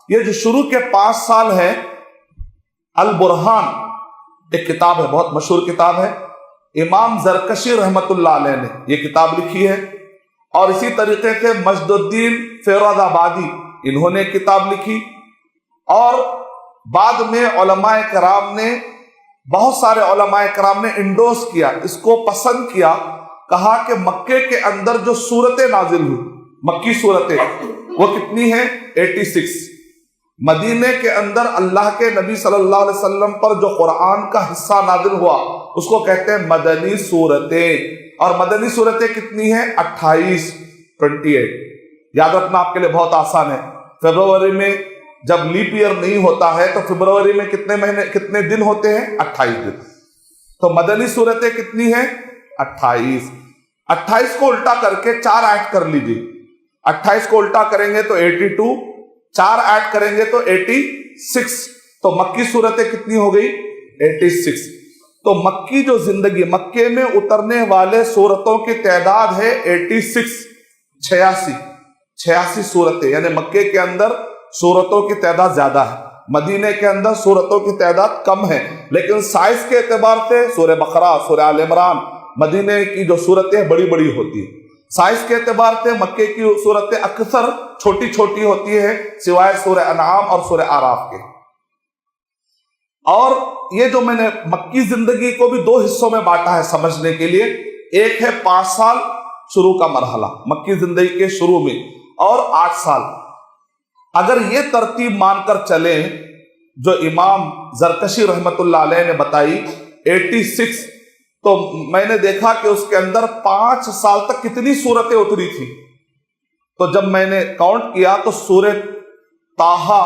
یہ جو شروع کے 5 سال ہے، البرہان ایک کتاب ہے، بہت مشہور کتاب ہے، امام زرکشی رحمت اللہ علیہ نے یہ کتاب لکھی ہے، اور اسی طریقے سے مجد الدین فیروز آبادی انہوں نے کتاب لکھی، اور بعد میں علماء کرام نے، بہت سارے علماء کرام نے انڈوس کیا، اس کو پسند کیا، کہا کہ مکے کے اندر جو سورتیں نازل ہوئی، مکی صورتیں، وہ کتنی ہیں؟ 86۔ مدینے کے اندر اللہ کے نبی صلی اللہ علیہ وسلم پر جو قرآن کا حصہ نازل ہوا اس کو کہتے ہیں مدنی صورتیں، اور مدنی صورتیں کتنی ہیں؟ 28۔ یاد رکھنا آپ کے لیے بہت آسان ہے، فروری میں جب لیپ ایئر نہیں ہوتا ہے تو فروری میں کتنے دن ہوتے ہیں؟ 28 دن۔ تو مدنی صورتیں کتنی ہیں؟ 28۔ 28 کو الٹا کر کے 4 ایڈ کر لیجیے، 28 کو الٹا کریں گے تو 82، 4 ایڈ کریں گے تو 86، تو مکی صورتیں کتنی ہو گئی؟ 86۔ تو مکی جو زندگی، مکے میں اترنے والے صورتوں کی تعداد ہے 86، 86 صورتیں، یعنی مکے کے اندر صورتوں کی تعداد زیادہ ہے، مدینے کے اندر صورتوں کی تعداد کم ہے، لیکن سائز کے اعتبار سے سورہ بقرہ، سورہ آل عمران، مدینے کی جو صورتیں بڑی بڑی ہوتی ہیں، سائز کے اعتبار سے مکے کی صورتیں اکثر چھوٹی چھوٹی ہوتی ہیں، سوائے سورہ انعام اور سورہ اعراف کے۔ اور یہ جو میں نے مکی زندگی کو بھی 2 حصوں میں بانٹا ہے سمجھنے کے لیے، ایک ہے 5 سال شروع کا مرحلہ مکی زندگی کے شروع میں، اور 8 سال۔ اگر یہ ترتیب مان کر چلیں جو امام زرکشی رحمت اللہ علیہ نے بتائی 86، تو میں نے دیکھا کہ اس کے اندر 5 سال تک کتنی صورتیں اتری تھی، تو جب میں نے کاؤنٹ کیا تو سورہ طٰہٰ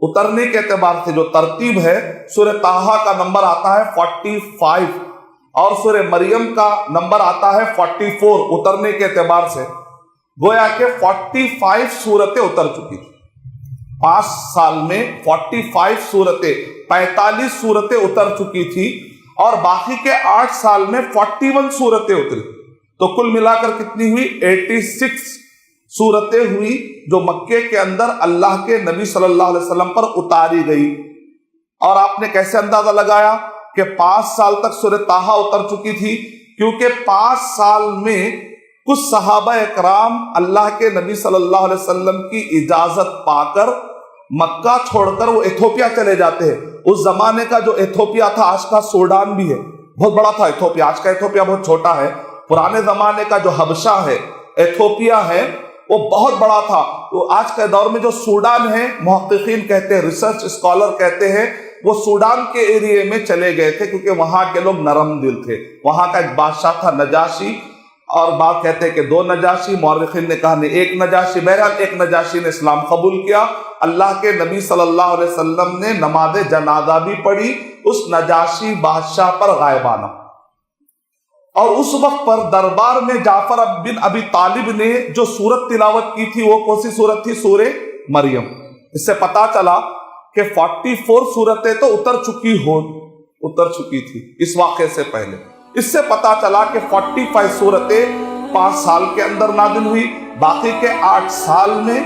اترنے کے اعتبار سے جو ترتیب ہے، سورہ طٰہٰ کا نمبر آتا ہے 45، اور سورہ مریم کا نمبر آتا ہے 44 اترنے کے اعتبار سے، گویا کہ 45 صورتیں اتر چکی تھی 5 سال میں، 45 صورتیں، 45 صورتیں اتر چکی تھی، اور باقی کے 8 سال میں 41 صورتیں اتری، تو کل ملا کر کتنی ہوئی؟ 86 صورتیں ہوئی جو مکے کے اندر اللہ کے نبی صلی اللہ علیہ وسلم پر اتاری گئی۔ اور آپ نے کیسے اندازہ لگایا کہ 5 سال تک سورہ طٰہٰ اتر چکی تھی؟ کیونکہ 5 سال میں کچھ صحابہ اکرام اللہ کے نبی صلی اللہ علیہ وسلم کی اجازت پا کر مکہ چھوڑ کر وہ ایتھوپیا چلے جاتے ہیں۔ اس زمانے کا جو ایتھوپیا تھا، آج کا سوڈان بھی ہے، بہت بڑا تھا ایتھوپیا، آج کا ایتھوپیا بہت چھوٹا ہے، پرانے زمانے کا جو حبشہ ہے، ایتھوپیا ہے، وہ بہت بڑا تھا۔ تو آج کے دور میں جو سوڈان ہے، محققین کہتے ہیں، ریسرچ اسکالر کہتے ہیں، وہ سوڈان کے ایریے میں چلے گئے تھے کیونکہ وہاں کے لوگ نرم دل تھے۔ وہاں کا ایک بادشاہ تھا نجاشی، اور بعض کہتے ہیں کہ 2 نجاشی، مورخین نے کہا نہیں 1 نجاشی، بہرحال ایک نجاشی نے اسلام قبول کیا۔ اللہ کے نبی صلی اللہ علیہ وسلم نے نماز جنازہ بھی پڑھی اس نجاشی بادشاہ پر غائبانہ، اور اس وقت پر دربار میں جعفر بن ابی طالب نے جو سورت تلاوت کی تھی وہ کون سی سورت تھی؟ سورہ مریم۔ اس سے پتا چلا کہ 44 صورتیں تو اتر چکی تھی اس واقعے سے پہلے۔ اس سے پتا چلا کہ 45 صورتیں 5 سال کے اندر نازل ہوئی، باقی کے 8 سال میں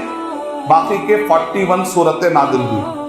باقی کے 41 صورتیں نازل ہوئی۔